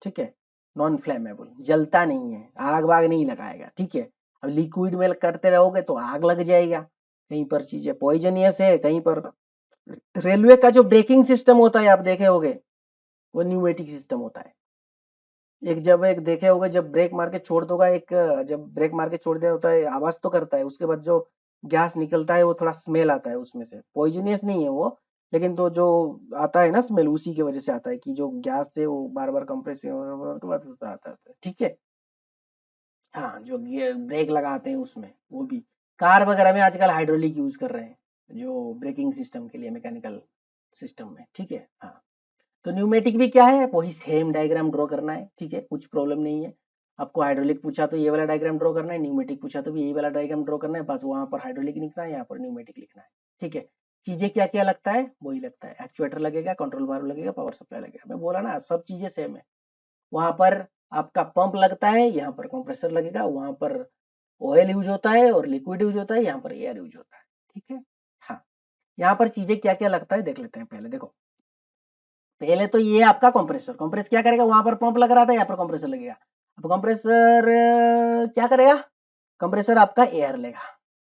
ठीक है, नॉन फ्लेमेबल, जलता नहीं है, आग वाग नहीं लगाएगा। ठीक है, अब लिक्विड में करते रहोगे तो आग लग जाएगा। कहीं पर चीजें पॉइजनियस है, कहीं पर रेलवे का जो ब्रेकिंग सिस्टम होता है आप देखे होगे, वो न्यूमेटिक सिस्टम होता है। एक देखे होगे, जब ब्रेक मार के छोड़ दोगा, एक जब ब्रेक मार के छोड़ दिया होता है, आवाज तो करता है, उसके बाद जो गैस निकलता है वो थोड़ा स्मेल आता है उसमें से, पॉइजनियस नहीं है वो, लेकिन तो जो आता है ना स्मेल, उसी की वजह से आता है कि जो गैस से वो बार बार कंप्रेस होने के बाद आता है। ठीक है, हाँ, जो ब्रेक लगाते हैं उसमें, वो भी कार वगैरह में आजकल हाइड्रोलिक यूज कर रहे हैं, जो ब्रेकिंग सिस्टम के लिए, मैकेनिकल सिस्टम में। ठीक है, हाँ, तो न्यूमेटिक भी क्या है? वही सेम डायग्राम ड्रॉ करना है। ठीक है, कुछ प्रॉब्लम नहीं है। आपको हाइड्रोलिक पूछा तो ये वाला डायग्राम ड्रॉ करना है, न्यूमेटिक पूछा तो भी यही वाला डायग्राम ड्रॉ करना है, बस वहां पर हाइड्रोलिक लिखना है, यहाँ पर न्यूमेटिक लिखना है। ठीक है, चीजें क्या क्या लगता है? वही लगता है, एक्चुएटर लगेगा, कंट्रोल वाल्व लगेगा, पावर सप्लाई लगेगा। मैं बोला ना, सब चीजें सेम है। वहां पर आपका पंप लगता है, यहाँ पर कंप्रेसर लगेगा, वहां पर ऑयल यूज होता है और लिक्विड यूज होता है, यहाँ पर एयर यूज होता है। ठीक है, हाँ, यहाँ पर चीजें क्या क्या लगता है देख लेते हैं। पहले देखो, पहले तो ये आपका कंप्रेसर, कंप्रेस क्या करेगा? वहां पर पंप लग रहा था, यहाँ पर कंप्रेसर लगेगा। अब कंप्रेसर क्या करेगा? कंप्रेसर आपका एयर लेगा।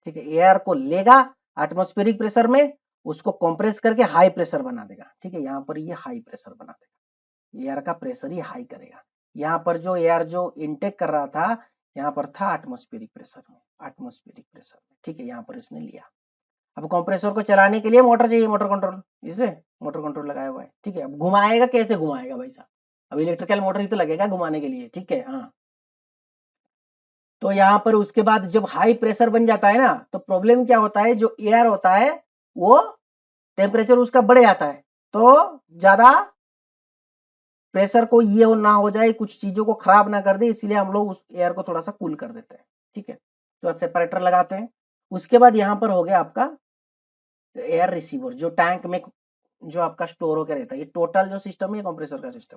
ठीक है, एयर को लेगा, एटमॉस्फेरिक प्रेशर में उसको कंप्रेस करके हाई प्रेशर बना देगा, ठीक है। यहाँ पर ये हाई प्रेशर बना देगा, एयर का प्रेशर ही हाई करेगा। यहाँ पर जो एयर जो इनटेक कर रहा था यहाँ पर था एटमॉस्फेरिक प्रेशर में, एटमॉस्फेरिक प्रेशर में, ठीक है। यहाँ पर इसने लिया। अब कंप्रेसर को चलाने के लिए मोटर चाहिए, मोटर कंट्रोल, इसमें मोटर कंट्रोल लगाया हुआ है, ठीक है। अब घुमाएगा कैसे, घुमाएगा भाई साहब, अब इलेक्ट्रिकल मोटर ही तो लगेगा घुमाने के लिए, ठीक है। हाँ, तो यहाँ पर उसके बाद जब हाई प्रेशर बन जाता है ना, तो प्रॉब्लम क्या होता है, जो एयर होता है वो टेम्परेचर उसका बढ़ जाता है, तो ज्यादा प्रेशर को ये ना हो जाए, कुछ चीजों को खराब ना कर दे, इसलिए हम लोग उस एयर को थोड़ा सा कूल कर देते हैं, ठीक है। तो सेपरेटर लगाते हैं। उसके बाद यहाँ पर हो गया आपका एयर रिसीवर, जो टैंक में जो आपका स्टोर होकर रहता है। ये टोटल जो सिस्टम है कंप्रेसर का सिस्टम,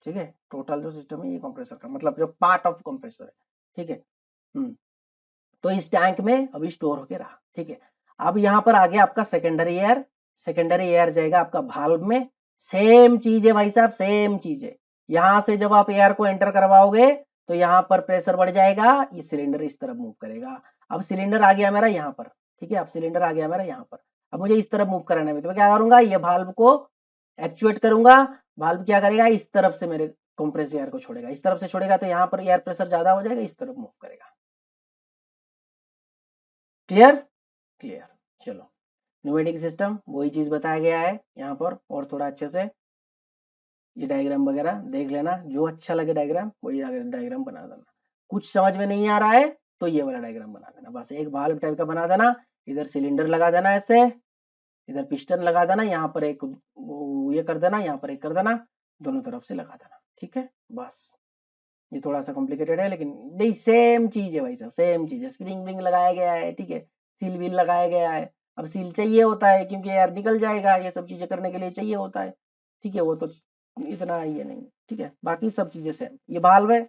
ठीक है। टोटल जो सिस्टम है ये कंप्रेसर का, मतलब जो पार्ट ऑफ कंप्रेसर है, ठीक है। तो इस टैंक में अभी स्टोर होके रहा, ठीक है। अब यहाँ पर आ गया आपका सेकेंडरी एयर, सेकेंडरी एयर जाएगा आपका भाल्व में। सेम चीज है भाई साहब, सेम चीज है। यहाँ से जब आप एयर को एंटर करवाओगे तो यहाँ पर प्रेशर बढ़ जाएगा, ये सिलेंडर इस तरफ मूव करेगा। अब सिलेंडर आ गया मेरा यहाँ पर, ठीक है। अब सिलेंडर आ गया मेरा यहाँ पर, अब मुझे इस तरफ मूव कराना है, तो मैं क्या करूंगा, ये भाल्व को एक्चुएट करूंगा। भाल्व क्या करेगा, इस तरफ से मेरे कंप्रेस एयर को छोड़ेगा, इस तरफ से छोड़ेगा तो यहाँ पर एयर प्रेशर ज्यादा हो जाएगा, इस तरफ मूव करेगा। Clear, clear. चलो, न्यूमेटिक सिस्टम वही चीज बताया गया है यहाँ पर, और थोड़ा अच्छे से ये डायग्राम वगैरह देख लेना, जो अच्छा लगे डायग्राम वही डायग्राम बना देना। कुछ समझ में नहीं आ रहा है तो ये वाला डायग्राम बना देना, बस एक भाल्व टाइप का बना देना। इधर सिलेंडर लगा देना ऐसे, इधर पिस्टन लगा देना, यहाँ पर एक ये कर देना, यहाँ पर एक कर देना, दोनों तरफ से लगा देना, ठीक है। बस ये थोड़ा सा कॉम्प्लिकेटेड है, लेकिन नहीं, सेम चीज है भाई साहब, सेम चीज है। स्प्रिंग विंग लगाया गया है, ठीक है। सील व्हील लगाया गया है। अब सील चाहिए होता है क्योंकि यार निकल जाएगा, ये सब चीजें करने के लिए चाहिए होता है, ठीक है। वो तो इतना ये नहीं, ठीक है। बाकी सब चीजें सेम। ये वाल्व है,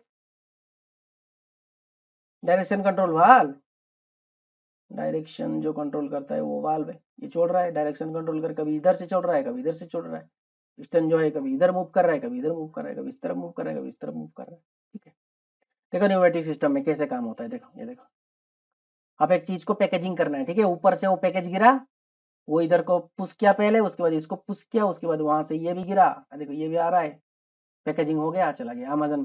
डायरेक्शन कंट्रोल वाल्व, डायरेक्शन जो कंट्रोल करता है वो वाल्व है। ये छोड़ रहा है डायरेक्शन कंट्रोल कर, कभी इधर से छोड़ रहा है, कभी इधर से छोड़ रहा है। पिस्टन जो है कभी इधर मूव कर रहा है, कभी इधर मूव कर रहा है, कभी इस तरफ मूव कर रहा है, कभी इस तरफ मूव कर रहा है, ठीक है। देखो न्यूमेटिक सिस्टम में कैसे काम होता है, देखो ये देखो। अब एक चीज को पैकेजिंग करना है, ठीक है। ऊपर से वो पैकेज गिरा, वो इधर को पुश किया पहले, उसके बाद इसको पुश किया, उसके बाद वहां से ये भी गिरा, देखो ये भी आ रहा है, पैकेजिंग हो गया, चला गया। अमेजन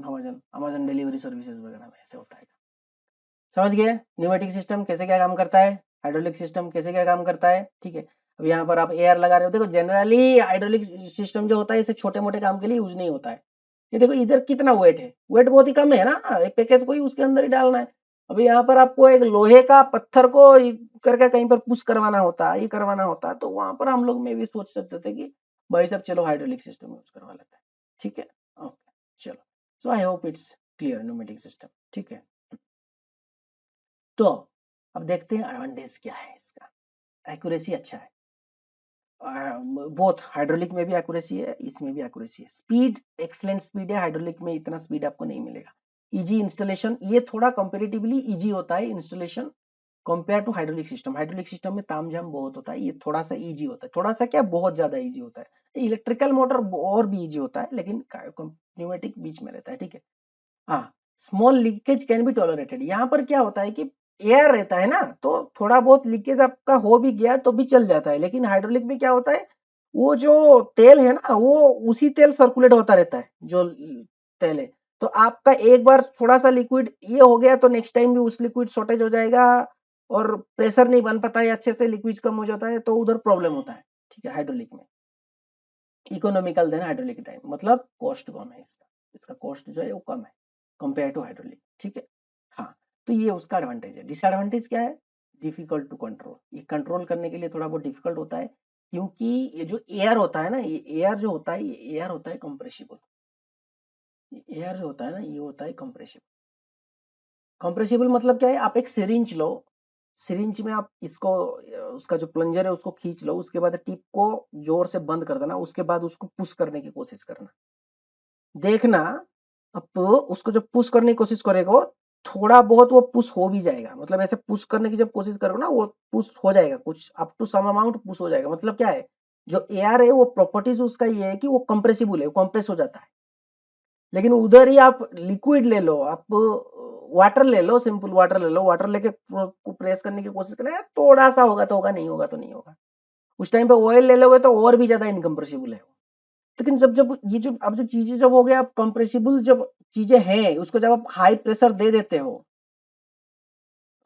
अमेजन डिलीवरी सर्विसेज वगैरह में ऐसे होता है। समझ गए न्यूमेटिक सिस्टम कैसे क्या काम करता है, हाइड्रोलिक सिस्टम कैसे क्या काम करता है, ठीक है। अब यहाँ पर आप एयर लगा रहे हो, देखो जनरली हाइड्रोलिक सिस्टम जो होता है इसे छोटे मोटे काम के लिए यूज नहीं होता है। ये देखो इधर कितना वेट है, वेट बहुत ही कम है ना, एक पैकेज को ही उसके अंदर ही डालना है। अभी यहाँ पर आपको एक लोहे का पत्थर को करके कहीं पर पुश करवाना होता है, ये करवाना होता है, तो वहां पर हम लोग में भी सोच सकते थे कि भाई साहब चलो हाइड्रोलिक सिस्टम यूज करवा लेते हैं, ठीक है। ओके, चलो। So I hope it's clear pneumatic system, ठीक है। तो अब देखते हैं एडवांटेज क्या है इसका। एक्यूरेसी अच्छा है, बोथ हाइड्रोलिक में भी एक्यूरेसी है, इसमें भी एक्यूरेसी है। स्पीड एक्सलेंट स्पीड है, हाइड्रोलिक में इतना स्पीड आपको नहीं मिलेगा। इजी इंस्टॉलेशन, ये थोड़ा कंपैरेटिवली इजी होता है installation compare to hydraulic system. Hydraulic system में तामझाम बहुत होता है, ये थोड़ा सा इजी होता है, थोड़ा सा क्या बहुत ज्यादा इजी होता है। इलेक्ट्रिकल मोटर और भी इजी होता है, लेकिन न्यूमेटिक बीच में रहता है, ठीक है। हाँ, small leakage can be tolerated. यहाँ पर क्या होता है कि एयर रहता है ना, तो थोड़ा बहुत लीकेज आपका हो भी गया तो भी चल जाता है। लेकिन हाइड्रोलिक में क्या होता है, वो जो तेल है ना, वो उसी तेल सर्कुलेट होता रहता है, जो तेल है। तो आपका एक बार थोड़ा सा लिक्विड ये हो गया तो नेक्स्ट टाइम भी उस लिक्विड शॉर्टेज हो जाएगा, और प्रेशर नहीं बन पाता है अच्छे से, लिक्विड कम हो जाता है, तो उधर प्रॉब्लम होता है, ठीक है। हाइड्रोलिक में इकोनॉमिकल देना, हाइड्रोलिक टाइम मतलब कॉस्ट कम है, इसका कॉस्ट जो है वो कम है कंपेयर टू हाइड्रोलिक, ठीक है। हाँ, तो ये उसका एडवांटेज है। डिसएडवांटेज क्या है, डिफिकल्ट टू कंट्रोल। ये कंट्रोल करने के लिए थोड़ा बहुत डिफिकल्ट होता है, क्योंकि ये जो एयर होता है ना, ये एयर जो होता है, ये एयर होता है कंप्रेसिबल। एयर जो होता है ना, ये होता है कंप्रेसिबल। कंप्रेसिबल मतलब क्या है, आप एक सिरिंज लो, सिरिंज में आप इसको उसका जो प्लंजर है उसको खींच लो, उसके बाद टिप को जोर से बंद कर देना, उसके बाद उसको पुश करने की कोशिश करना, देखना। अब उसको जब पुश करने की कोशिश करेगा, थोड़ा बहुत वो पुश हो भी जाएगा, मतलब ऐसे पुश करने की जब कोशिश करोगे ना, वो पुश हो जाएगा, कुछ up to some amount push हो जाएगा। मतलब क्या है, जो एयर है वो प्रॉपर्टीज उसका ये है कि वो कंप्रेसिबल है, वो कंप्रेस हो जाता है। लेकिन उधर ही आप लिक्विड ले लो, आप वाटर ले लो, सिंपल वाटर ले लो, वाटर लेके को प्रेस करने की कोशिश करें, थोड़ा सा होगा तो होगा, नहीं होगा तो नहीं होगा। उस टाइम पे ऑयल ले लोगे तो और भी ज्यादा इनकम्प्रेसिबल है। लेकिन जब जब ये जो अब जो चीजें जब हो गया, अब कंप्रेसिबल जब चीजें हैं, उसको जब आप हाई प्रेशर दे देते हो,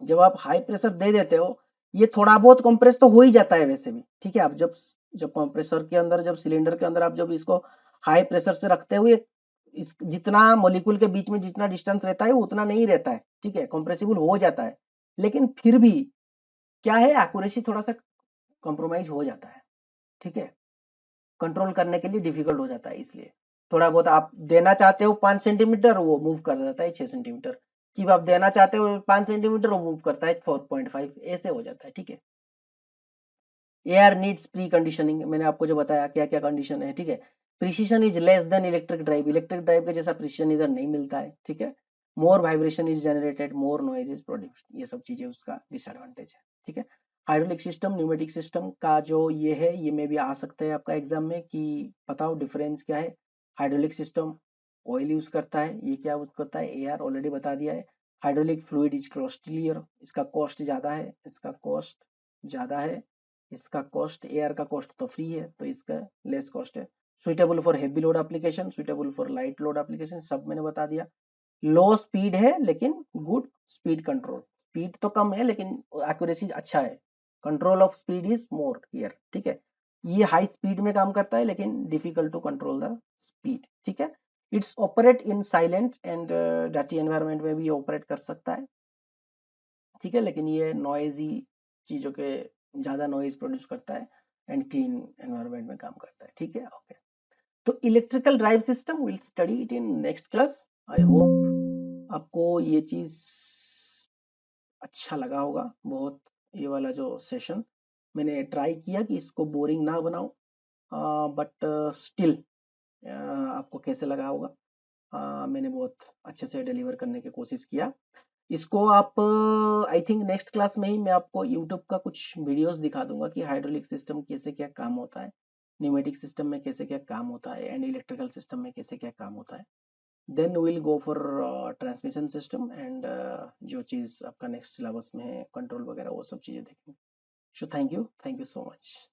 जब आप हाई प्रेशर दे देते हो, ये थोड़ा बहुत कंप्रेस तो हो ही जाता है वैसे भी, ठीक है। अब जब जब कंप्रेसर के अंदर, जब सिलेंडर के अंदर आप जब इसको हाई प्रेशर से रखते हुए, इस जितना मॉलिक्यूल के बीच में जितना डिस्टेंस रहता है वो उतना नहीं रहता है, ठीक है, कंप्रेसिबल हो जाता है। लेकिन फिर भी क्या है, एक्यूरेसी थोड़ा सा कॉम्प्रोमाइज हो जाता है, ठीक है, कंट्रोल करने के लिए डिफिकल्ट हो जाता है। इसलिए थोड़ा बहुत आप देना चाहते हो 5 सेंटीमीटर, वो मूव कर देता है 6 सेंटीमीटर की, आप देना चाहते हो 5 सेंटीमीटर, वो मूव करता है 4.5, ऐसे हो जाता है, ठीक है। एयर नीड्स प्री कंडीशनिंग, मैंने आपको जो बताया क्या क्या कंडीशन है, ठीक है। Precision is less than electric drive, electric drive के जैसा प्रिसीजन इधर नहीं मिलता है, ठीक है। More vibration is generated, more noise is produced, ये सब चीजें उसका डिसएडवांटेज है, ठीक है। हाइड्रोलिक सिस्टम, न्यूमेटिक सिस्टम का जो ये है, ये में भी आ सकता है आपका एग्जाम में कि बताओ डिफरेंस क्या है। हाइड्रोलिक सिस्टम ऑयल यूज करता है, ये क्या यूज करता है, एयर ऑलरेडी बता दिया है। हाइड्रोलिक फ्लूइड इज कॉस्टलियर, इसका कॉस्ट ज्यादा है, इसका कॉस्ट ज्यादा है, इसका कॉस्ट, एयर का कॉस्ट तो फ्री है तो इसका लेस कॉस्ट है। Suitable for heavy load application, suitable for light load application, सब मैंने बता दिया। लो स्पीड है लेकिन गुड स्पीड कंट्रोल, स्पीड तो कम है लेकिन एक्यूरेसी अच्छा है, control of speed is more here, ठीक है। ये हाई स्पीड में काम करता है लेकिन difficult to control the speed, ठीक है। It's operate in silent and dirty environment में भी ऑपरेट कर सकता है, ठीक है, लेकिन ये नॉइजी चीजों के ज्यादा नॉइज प्रोड्यूस करता है एंड क्लीन एनवायरनमेंट में काम करता है, ठीक है, ओके। तो electrical drive system will study it in next class. I hope आपको ये चीज अच्छा लगा होगा बहुत। ये वाला जो सेशन मैंने ट्राई किया कि इसको बोरिंग ना बनाऊं, बट स्टिल आपको कैसे लगा होगा, मैंने बहुत अच्छे से डिलीवर करने की कोशिश किया। इसको आप आई थिंक नेक्स्ट क्लास में ही मैं आपको यूट्यूब का कुछ वीडियोस दिखा दूंगा कि हाइड्रोलिक सिस्टम कैसे क्या काम होता है, न्यूमेटिक सिस्टम में कैसे क्या काम होता है, एंड इलेक्ट्रिकल सिस्टम में कैसे क्या काम होता है। Then will go for transmission system and जो चीज़ आपका नेक्स्ट सिलेबस में है कंट्रोल वगैरह, वो सब चीज़ें देखेंगे। So thank you so much.